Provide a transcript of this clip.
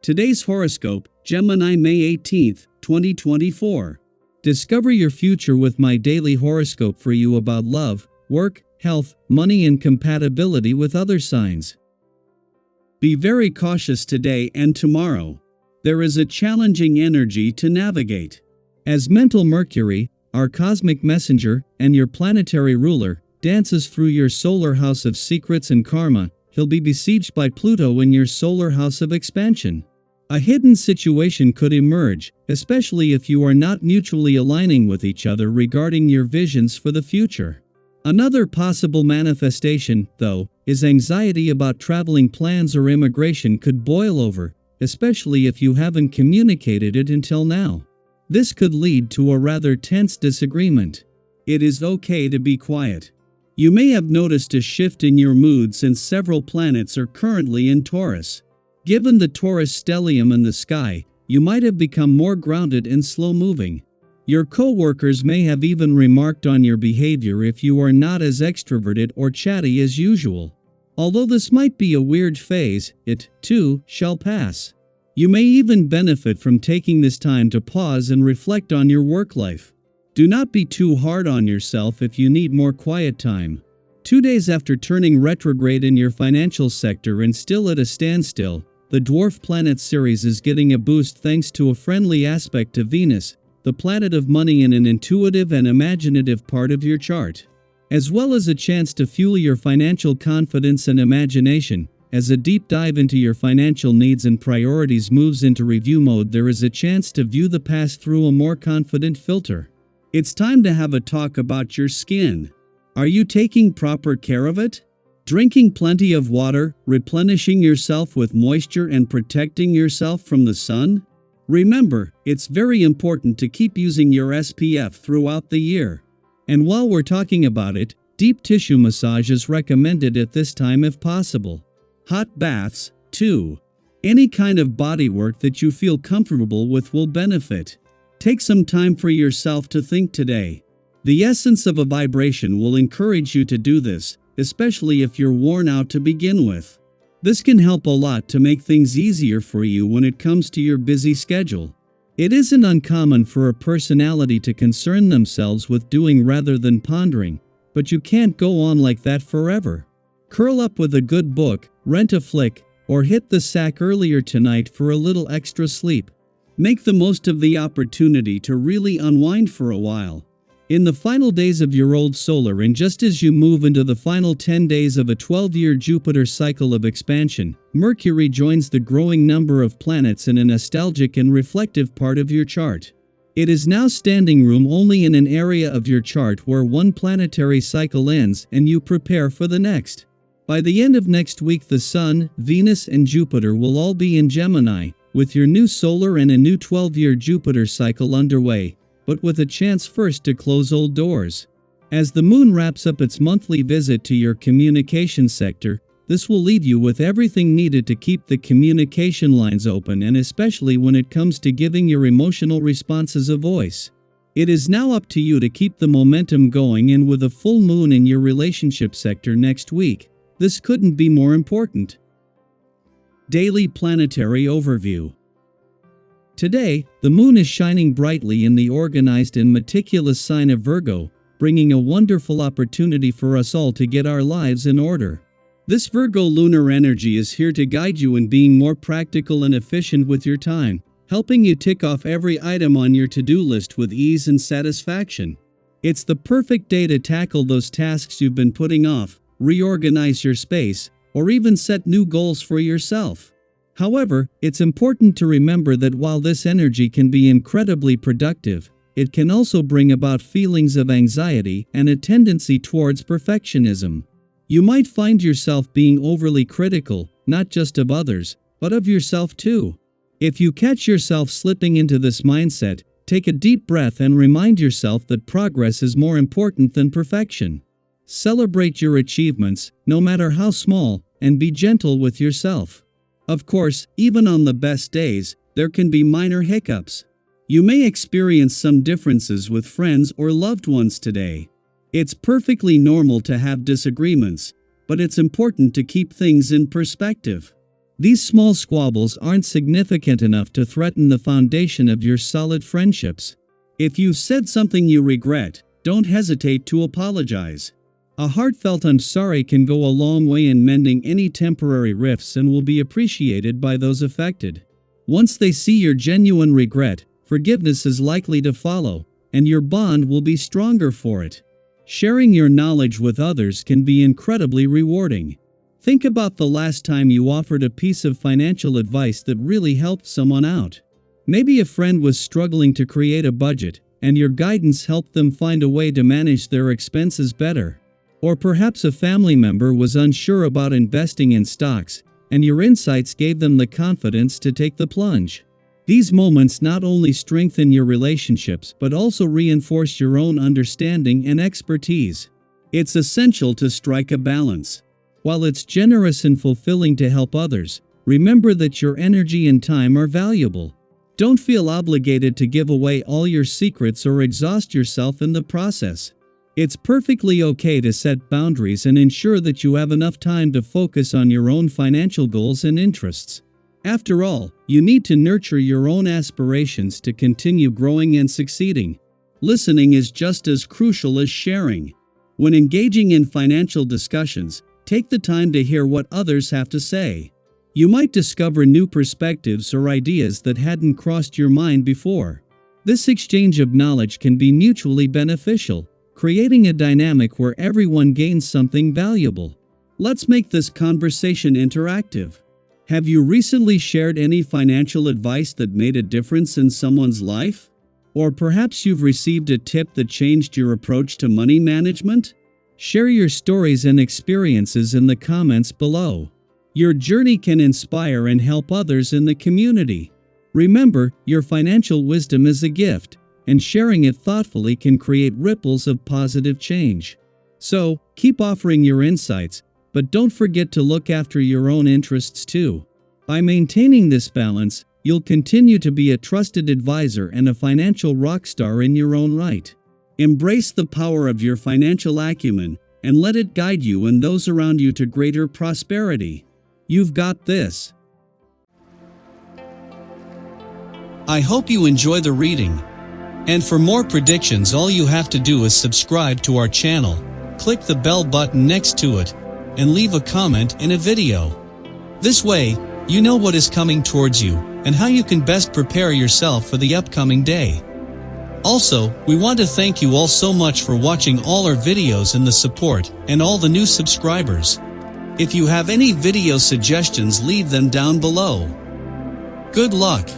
Today's horoscope, Gemini May 18, 2024. Discover your future with my daily horoscope for you about love, work, health, money and compatibility with other signs. Be very cautious today and tomorrow. There is a challenging energy to navigate. As mental Mercury, our cosmic messenger, and your planetary ruler, dances through your solar house of secrets and karma, he'll be besieged by Pluto in your solar house of expansion. A hidden situation could emerge, especially if you are not mutually aligning with each other regarding your visions for the future. Another possible manifestation, though, is anxiety about traveling plans or immigration could boil over, especially if you haven't communicated it until now. This could lead to a rather tense disagreement. It is okay to be quiet. You may have noticed a shift in your mood since several planets are currently in Taurus. Given the Taurus stellium in the sky, you might have become more grounded and slow-moving. Your co-workers may have even remarked on your behavior if you are not as extroverted or chatty as usual. Although this might be a weird phase, it, too, shall pass. You may even benefit from taking this time to pause and reflect on your work life. Do not be too hard on yourself if you need more quiet time. 2 days after turning retrograde in your financial sector and still at a standstill, the dwarf planet Ceres is getting a boost thanks to a friendly aspect to Venus, the planet of money, in an intuitive and imaginative part of your chart. As well as a chance to fuel your financial confidence and imagination. As a deep dive into your financial needs and priorities moves into review mode, there is a chance to view the past through a more confident filter. It's time to have a talk about your skin. Are you taking proper care of it? Drinking plenty of water, replenishing yourself with moisture and protecting yourself from the sun? Remember, it's very important to keep using your SPF throughout the year. And while we're talking about it, deep tissue massage is recommended at this time if possible. Hot baths, too. Any kind of bodywork that you feel comfortable with will benefit. Take some time for yourself to think today. The essence of a vibration will encourage you to do this, especially if you're worn out to begin with. This can help a lot to make things easier for you when it comes to your busy schedule. It isn't uncommon for a personality to concern themselves with doing rather than pondering, but you can't go on like that forever. Curl up with a good book, rent a flick, or hit the sack earlier tonight for a little extra sleep. Make the most of the opportunity to really unwind for a while. In the final days of your old solar, and just as you move into the final 10 days of a 12-year Jupiter cycle of expansion, Mercury joins the growing number of planets in a nostalgic and reflective part of your chart. It is now standing room only in an area of your chart where one planetary cycle ends and you prepare for the next. By the end of next week, the Sun, Venus and Jupiter will all be in Gemini, with your new solar and a new 12-year Jupiter cycle underway, but with a chance first to close old doors. As the Moon wraps up its monthly visit to your communication sector, this will leave you with everything needed to keep the communication lines open, and especially when it comes to giving your emotional responses a voice. It is now up to you to keep the momentum going, and with a full moon in your relationship sector next week, this couldn't be more important. Daily Planetary Overview. Today, the moon is shining brightly in the organized and meticulous sign of Virgo, bringing a wonderful opportunity for us all to get our lives in order. This Virgo lunar energy is here to guide you in being more practical and efficient with your time, helping you tick off every item on your to-do list with ease and satisfaction. It's the perfect day to tackle those tasks you've been putting off, reorganize your space, or even set new goals for yourself. However, it's important to remember that while this energy can be incredibly productive, it can also bring about feelings of anxiety and a tendency towards perfectionism. You might find yourself being overly critical, not just of others, but of yourself too. If you catch yourself slipping into this mindset, take a deep breath and remind yourself that progress is more important than perfection. Celebrate your achievements, no matter how small, and be gentle with yourself. Of course, even on the best days, there can be minor hiccups. You may experience some differences with friends or loved ones today. It's perfectly normal to have disagreements, but it's important to keep things in perspective. These small squabbles aren't significant enough to threaten the foundation of your solid friendships. If you've said something you regret, don't hesitate to apologize. A heartfelt "I'm sorry" can go a long way in mending any temporary rifts and will be appreciated by those affected. Once they see your genuine regret, forgiveness is likely to follow, and your bond will be stronger for it. Sharing your knowledge with others can be incredibly rewarding. Think about the last time you offered a piece of financial advice that really helped someone out. Maybe a friend was struggling to create a budget, and your guidance helped them find a way to manage their expenses better. Or perhaps a family member was unsure about investing in stocks, and your insights gave them the confidence to take the plunge. These moments not only strengthen your relationships but also reinforce your own understanding and expertise. It's essential to strike a balance. While it's generous and fulfilling to help others, remember that your energy and time are valuable. Don't feel obligated to give away all your secrets or exhaust yourself in the process. It's perfectly okay to set boundaries and ensure that you have enough time to focus on your own financial goals and interests. After all, you need to nurture your own aspirations to continue growing and succeeding. Listening is just as crucial as sharing. When engaging in financial discussions, take the time to hear what others have to say. You might discover new perspectives or ideas that hadn't crossed your mind before. This exchange of knowledge can be mutually beneficial, creating a dynamic where everyone gains something valuable. Let's make this conversation interactive. Have you recently shared any financial advice that made a difference in someone's life? Or perhaps you've received a tip that changed your approach to money management? Share your stories and experiences in the comments below. Your journey can inspire and help others in the community. Remember, your financial wisdom is a gift, and sharing it thoughtfully can create ripples of positive change. So, keep offering your insights, but don't forget to look after your own interests too. By maintaining this balance, you'll continue to be a trusted advisor and a financial rock star in your own right. Embrace the power of your financial acumen, and let it guide you and those around you to greater prosperity. You've got this. I hope you enjoy the reading. And for more predictions, all you have to do is subscribe to our channel, click the bell button next to it, and leave a comment in a video. This way, you know what is coming towards you and how you can best prepare yourself for the upcoming day. Also, we want to thank you all so much for watching all our videos and the support, and all the new subscribers. If you have any video suggestions, leave them down below. Good luck!